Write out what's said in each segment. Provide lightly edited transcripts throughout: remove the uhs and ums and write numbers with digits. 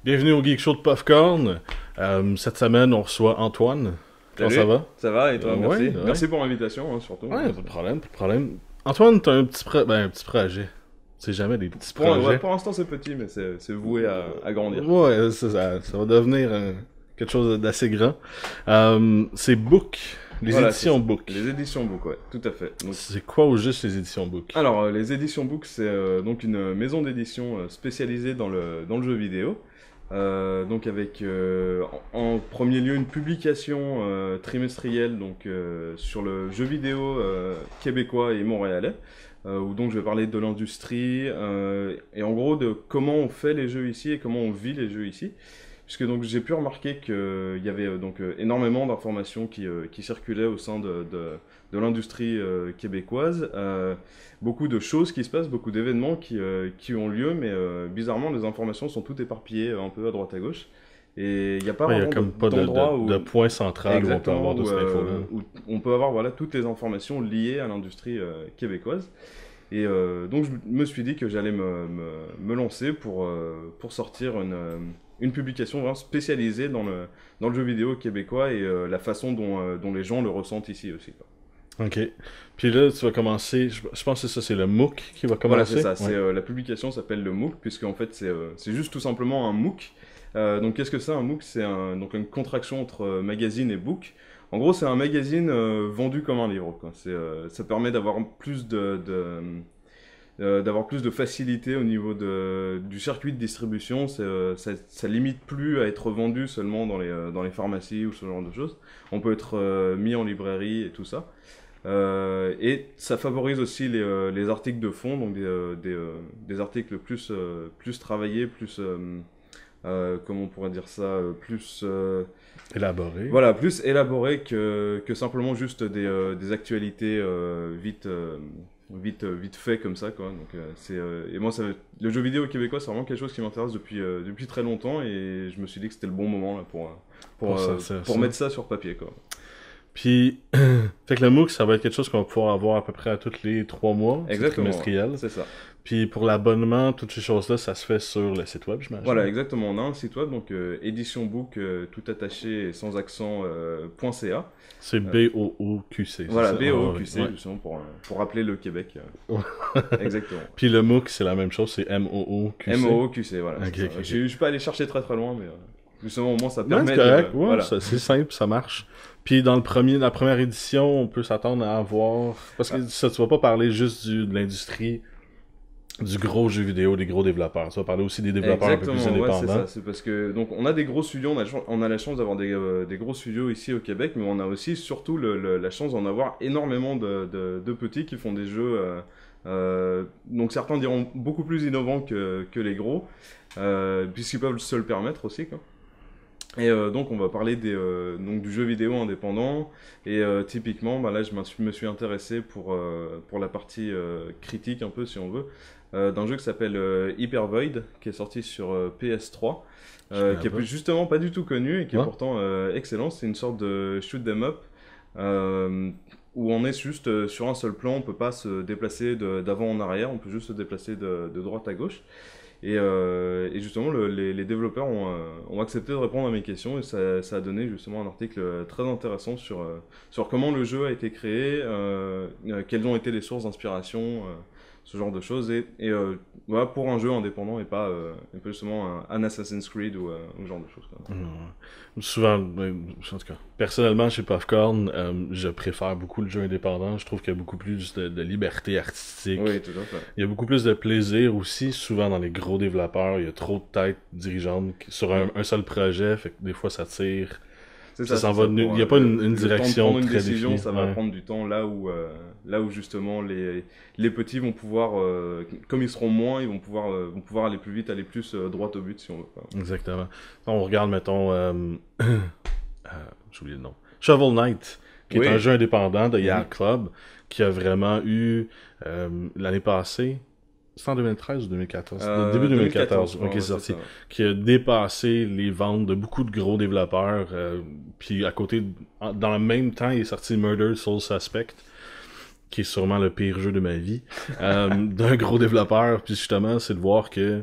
Bienvenue au Geek Show de Popcorn. Cette semaine, on reçoit Antoine. Comment ça va? Ça va, et toi? Merci. Ouais. Merci pour l'invitation, surtout. Ouais, pas de problème, pas de problème. Antoine, t'as un petit projet. C'est jamais des petits projets. Ouais, pour l'instant, c'est petit, mais c'est voué à grandir. Ouais, ça va devenir quelque chose d'assez grand. C'est Book. Les éditions Book. Les éditions Book, ouais, tout à fait. C'est quoi au juste les éditions Book? Alors, les éditions Book, c'est donc une maison d'édition spécialisée dans le jeu vidéo. Donc avec en premier lieu une publication trimestrielle donc sur le jeu vidéo québécois et montréalais, où donc je vais parler de l'industrie et en gros de comment on fait les jeux ici et comment on vit les jeux ici. Puisque donc j'ai pu remarquer qu'il y avait donc énormément d'informations qui circulaient au sein de l'industrie québécoise, beaucoup de choses qui se passent, beaucoup d'événements qui ont lieu, mais bizarrement les informations sont toutes éparpillées un peu à droite à gauche. Et il n'y a pas vraiment de point central où on peut avoir de cette info-là. Où on peut avoir voilà, toutes les informations liées à l'industrie québécoise. Et donc je me suis dit que j'allais me lancer pour sortir une publication vraiment spécialisée dans le jeu vidéo québécois et la façon dont les gens le ressentent ici aussi, quoi. Ok. Puis là, tu vas commencer, je pense que c'est le MOOC qui va commencer. Voilà, c'est ça. Ouais. La publication s'appelle le MOOC, puisqu'en fait, c'est juste tout simplement un MOOC. Donc, qu'est-ce que c'est un MOOC? C'est donc une contraction entre magazine et book. En gros, c'est un magazine vendu comme un livre, quoi. Ça permet d'avoir plus d'avoir plus de facilité au niveau du circuit de distribution. Ça limite plus à être vendu seulement dans les pharmacies ou ce genre de choses. On peut être mis en librairie et tout ça. Et ça favorise aussi les articles de fond, donc des articles plus travaillés, plus comment on pourrait dire ça, plus élaboré. Voilà, plus élaboré que simplement juste des actualités vite fait comme ça, quoi. Donc et moi le jeu vidéo québécois, c'est vraiment quelque chose qui m'intéresse depuis très longtemps, et je me suis dit que c'était le bon moment là pour mettre ça sur papier, quoi. Puis, fait que le MOOC, ça va être quelque chose qu'on va pouvoir avoir à peu près à tous les 3 mois. Exactement. Trimestriel. C'est ça. Puis pour l'abonnement, toutes ces choses-là, ça se fait sur le site web, j'imagine. Voilà, exactement. On a un site web, donc éditionbook, tout attaché et sans accent, .ca. C'est B-O-O-Q-C. Voilà, B-O-O-Q-C, justement, pour rappeler le Québec. Exactement. Puis le MOOC, c'est la même chose, c'est M-O-O-Q-C. M-O-O-Q-C, voilà. Okay. Je suis pas allé chercher très loin, mais justement, au moins, ça permet c'est correct. de... Voilà. C'est simple, ça marche. Puis dans la première édition, on peut s'attendre à avoir... Parce que ça, tu vas pas parler juste de l'industrie du gros jeu vidéo, des gros développeurs. Tu vas parler aussi des développeurs un peu plus indépendants. Ouais, c'est ça. C'est parce que donc on a des gros studios, on a la chance d'avoir des gros studios ici au Québec, mais on a aussi surtout la chance d'en avoir énormément de petits qui font des jeux, donc certains diront beaucoup plus innovants que les gros, puisqu'ils peuvent se le permettre aussi, quoi. Et donc on va parler donc du jeu vidéo indépendant, et typiquement là je me suis intéressé pour la partie critique un peu, si on veut, d'un jeu qui s'appelle Hyper Void, qui est sorti sur PS3, qui est justement pas du tout connu et qui est pourtant excellent. C'est une sorte de shoot 'em up où on est juste sur un seul plan, on peut pas se déplacer d'avant en arrière, on peut juste se déplacer de droite à gauche. Et justement, les développeurs ont accepté de répondre à mes questions, et ça a donné justement un article très intéressant sur comment le jeu a été créé, quelles ont été les sources d'inspiration, ce genre de choses. Et voilà, pour un jeu indépendant et pas justement un Assassin's Creed ou ce genre de choses, quoi. Souvent, en tout cas, personnellement chez Popcorn, je préfère beaucoup le jeu indépendant. Je trouve qu'il y a beaucoup plus de liberté artistique. Oui, tout à fait. Il y a beaucoup plus de plaisir aussi. Souvent dans les gros développeurs, il y a trop de têtes dirigeantes sur un seul projet, fait que des fois ça tire. Il n'y a pas une direction prendre une très décision, définie. Ça va prendre du temps, là où justement les petits vont pouvoir, comme ils seront moins, ils vont pouvoir aller plus vite, aller plus droit au but, si on veut, quoi. Exactement. On regarde, mettons, j'ai oublié le nom, Shovel Knight, qui est un jeu indépendant de Yacht Club, qui a vraiment eu, l'année passée, C'est en 2013 ou 2014? Début 2014, ok, c'est sorti. Ça, ouais. Qui a dépassé les ventes de beaucoup de gros développeurs. Puis à côté, dans le même temps, il est sorti Murder Soul Suspect, qui est sûrement le pire jeu de ma vie, d'un gros développeur. Puis justement, c'est de voir que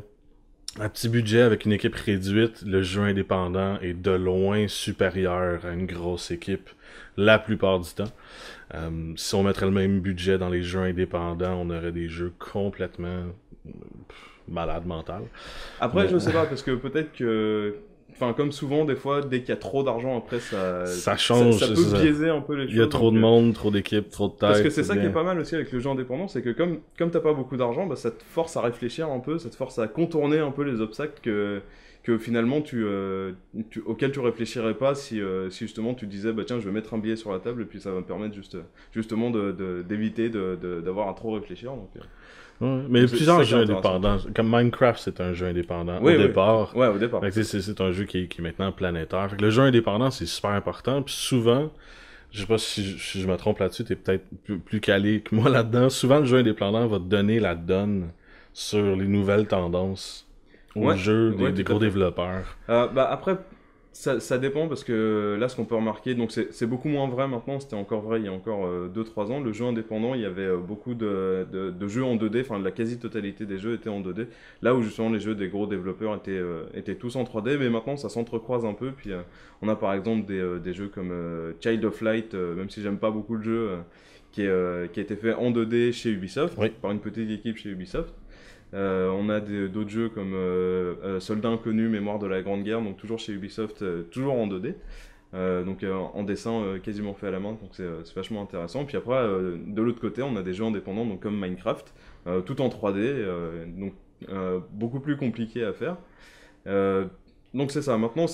un petit budget avec une équipe réduite, le jeu indépendant est de loin supérieur à une grosse équipe la plupart du temps. Si on mettrait le même budget dans les jeux indépendants, on aurait des jeux complètement malades mental. Après, je sais pas, parce que peut-être que... Enfin, comme souvent, des fois, dès qu'il y a trop d'argent, après, ça change. Ça peut biaiser un peu les choses. Il y a trop de monde, trop d'équipes, trop de têtes. Parce que c'est ça qui est pas mal aussi avec le jeu indépendant, c'est que comme t'as pas beaucoup d'argent, bah, ça te force à réfléchir un peu, ça te force à contourner un peu les obstacles que finalement auxquels tu réfléchirais pas si justement tu disais bah tiens je vais mettre un billet sur la table et puis ça va me permettre justement d'éviter d'avoir à trop réfléchir. Donc, ouais, mais il y a plusieurs jeux indépendants. Comme Minecraft, c'est un jeu indépendant oui, au départ. Ouais, au départ. C'est un jeu qui est maintenant planétaire. Fait que le jeu indépendant, c'est super important. Puis souvent, je sais pas si je me trompe là-dessus, t'es peut-être plus calé que moi là-dedans. Souvent, le jeu indépendant va te donner la donne sur les nouvelles tendances au jeu des gros développeurs. Bah après, ça dépend parce que là, ce qu'on peut remarquer, donc c'est beaucoup moins vrai maintenant, c'était encore vrai il y a encore 2-3 ans. Le jeu indépendant, il y avait beaucoup de jeux en 2D, enfin la quasi-totalité des jeux étaient en 2D. Là où justement les jeux des gros développeurs étaient tous en 3D, mais maintenant ça s'entrecroise un peu. Puis on a par exemple des jeux comme Child of Light, même si j'aime pas beaucoup le jeu, qui a été fait en 2D chez Ubisoft, par une petite équipe chez Ubisoft. On a d'autres jeux comme Soldats Inconnus, Mémoire de la Grande Guerre, donc toujours chez Ubisoft, toujours en 2D, donc en dessin quasiment fait à la main, donc c'est vachement intéressant. Puis après, de l'autre côté, on a des jeux indépendants, donc comme Minecraft, tout en 3D, donc beaucoup plus compliqué à faire. Donc c'est ça, maintenant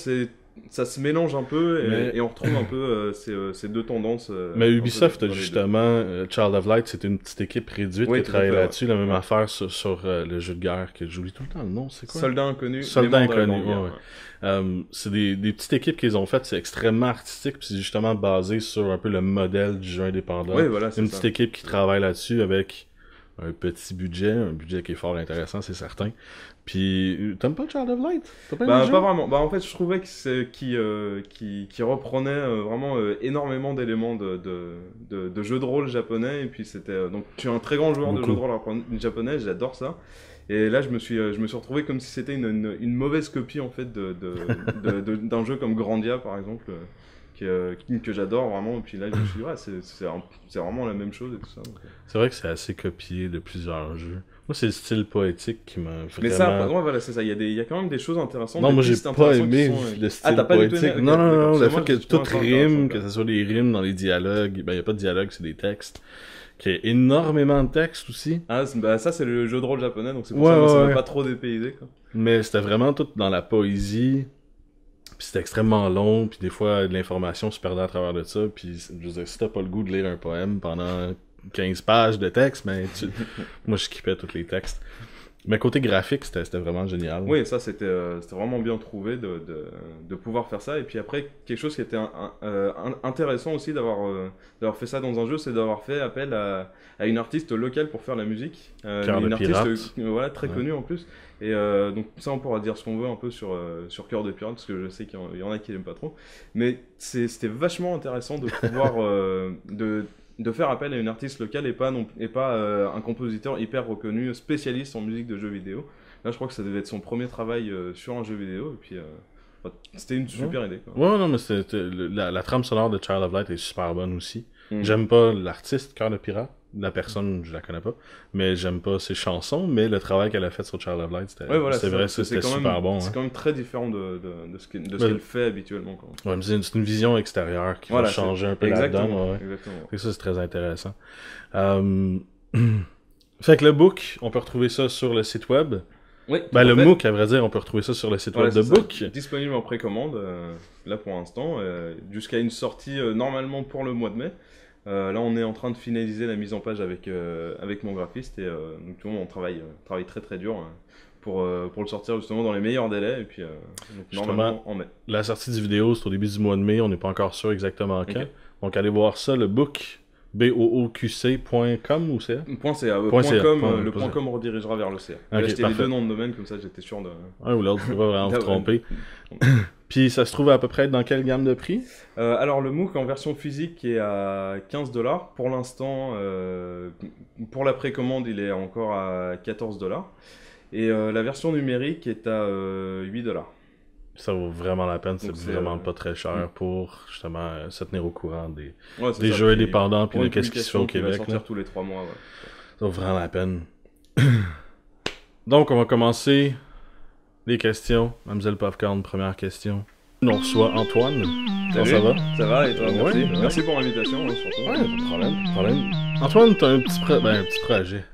ça se mélange un peu et on retrouve un peu ces deux tendances. Mais Ubisoft, justement, Child of Light, c'est une petite équipe réduite qui travaille là-dessus. La même affaire sur le jeu de guerre, que j'oublie tout le temps le nom, c'est quoi? Soldats Inconnus. Soldats Inconnus, ouais. C'est des petites équipes qu'ils ont faites, c'est extrêmement artistique, puis c'est justement basé sur un peu le modèle du jeu indépendant. Oui, voilà, c'est une petite équipe qui travaille là-dessus avec un petit budget, un budget qui est fort intéressant, c'est certain. Puis, t'aimes pas Child of Light? Pas vraiment. Bah, en fait, je trouvais qui reprenait vraiment énormément d'éléments de jeux de rôle japonais. Et puis, c'était. Donc, je suis un très grand joueur de jeux de rôle japonais, j'adore ça. Et là, je me suis retrouvé comme si c'était une mauvaise copie, en fait, d'un jeu comme Grandia, par exemple. Que j'adore vraiment, et puis là je me suis dit ouais, c'est vraiment la même chose et tout ça. C'est vrai que c'est assez copié de plusieurs jeux. Moi c'est le style poétique qui m'a vraiment... Mais ça, ouais, voilà, c'est ça, il y a quand même des choses intéressantes. Non, moi j'ai pas aimé le style poétique. Non, le fait que tout rime, que ce soit des rimes dans les dialogues, ben il y a pas de dialogue, c'est des textes. Qu'il y ait énormément de textes aussi. Ah, bah ça c'est le jeu de rôle japonais, donc c'est pour ça que ça m'a pas trop dépaysé, quoi. Mais c'était vraiment tout dans la poésie. Puis c'était extrêmement long, puis des fois de l'information se perdait à travers de ça, puis je veux dire, si t'as pas le goût de lire un poème pendant 15 pages de texte, ben moi je skippais tous les textes. Mais côté graphique, c'était vraiment génial. Oui, ça c'était vraiment bien trouvé de pouvoir faire ça. Et puis après, quelque chose qui était intéressant aussi d'avoir fait ça dans un jeu, c'est d'avoir fait appel à une artiste locale pour faire la musique. Une artiste voilà, très connue en plus. Et donc ça on pourra dire ce qu'on veut un peu sur Cœur de Pirate, parce que je sais qu'il y en a qui l'aiment pas trop. Mais c'était vachement intéressant de pouvoir de faire appel à une artiste locale et pas un compositeur hyper reconnu, spécialiste en musique de jeux vidéo. Là je crois que ça devait être son premier travail sur un jeu vidéo, et puis c'était une super idée, quoi. Ouais, non, mais la trame sonore de Child of Light est super bonne aussi. J'aime pas l'artiste Cœur de Pirate, la personne je la connais pas, mais j'aime pas ses chansons, mais le travail qu'elle a fait sur Child of Light, c'était super bon. C'est quand même très différent de ce qu'elle fait habituellement, quoi. Ouais, mais c'est une vision extérieure qui va changer un peu la donne. Exactement. Et ça, c'est très intéressant. Fait que le book, on peut retrouver ça sur le site web. Oui, le MOOC, à vrai dire, on peut retrouver ça sur le site web de Book. Disponible en précommande, là pour l'instant, jusqu'à une sortie normalement pour le mois de mai. Là, on est en train de finaliser la mise en page avec mon graphiste, et donc tout le monde travaille très très dur pour le sortir justement dans les meilleurs délais, et puis donc, normalement en mai. La sortie du vidéo, c'est au début du mois de mai, on n'est pas encore sûr exactement quand. Donc allez voir ça, le Book, BOOQC.com ou c'est? .ca, .com, le .com redirigera vers le CA. J'ai acheté les deux noms de domaine, comme ça j'étais sûr de... Ouais, ou l'autre, tu vas vraiment te tromper. Puis ça se trouve à peu près dans quelle gamme de prix? Alors le MOOC en version physique est à $15. Pour l'instant, pour la précommande, il est encore à $14. Et la version numérique est à $8. Ça vaut vraiment la peine, c'est vraiment pas très cher pour justement se tenir au courant des jeux indépendants puis de qu'est-ce qui se fait au Québec. Qui va sortir tous les 3 mois, ouais. Ça vaut vraiment la peine. Donc on va commencer les questions. Mademoiselle Popcorn, première question. On reçoit Antoine. Salut. Ça va? Ça va, et toi? Merci. Ouais. Merci pour l'invitation, surtout. Ouais, pas de problème. Antoine, t'as un petit projet.